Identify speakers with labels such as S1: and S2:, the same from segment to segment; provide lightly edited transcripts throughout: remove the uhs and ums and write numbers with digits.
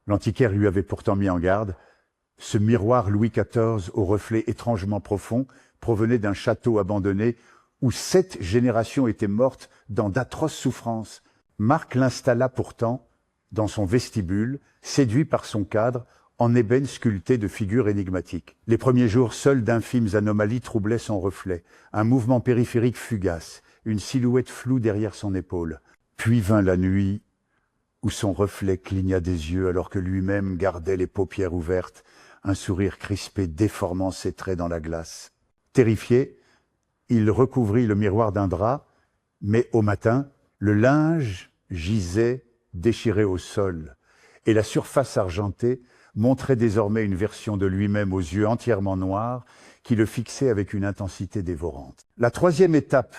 S1: L'antiquaire lui avait pourtant mis en garde. Ce miroir Louis XIV au reflet étrangement profond provenait d'un château abandonné où 7 générations étaient mortes dans d'atroces souffrances. Marc l'installa pourtant dans son vestibule, séduit par son cadre, en ébène sculpté de figures énigmatiques. Les premiers jours, seuls d'infimes anomalies troublaient son reflet, un mouvement périphérique fugace, une silhouette floue derrière son épaule. Puis vint la nuit où son reflet cligna des yeux alors que lui-même gardait les paupières ouvertes, un sourire crispé déformant ses traits dans la glace. Terrifié, il recouvrit le miroir d'un drap, mais au matin, le linge gisait déchiré au sol, et la surface argentée montrait désormais une version de lui-même aux yeux entièrement noirs qui le fixait avec une intensité dévorante. La troisième étape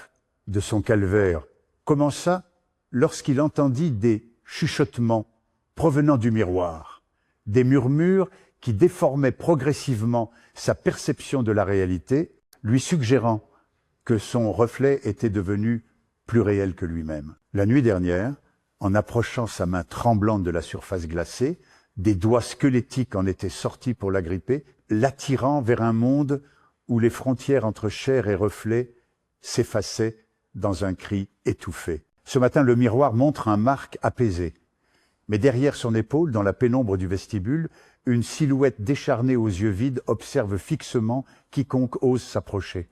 S1: de son calvaire commença lorsqu'il entendit des chuchotements provenant du miroir, des murmures qui déformaient progressivement sa perception de la réalité, lui suggérant que son reflet était devenu plus réel que lui-même. La nuit dernière, en approchant sa main tremblante de la surface glacée, des doigts squelettiques en étaient sortis pour l'agripper, l'attirant vers un monde où les frontières entre chair et reflet s'effaçaient dans un cri étouffé. Ce matin, le miroir montre un Marc apaisé. Mais derrière son épaule, dans la pénombre du vestibule, une silhouette décharnée aux yeux vides observe fixement quiconque ose s'approcher.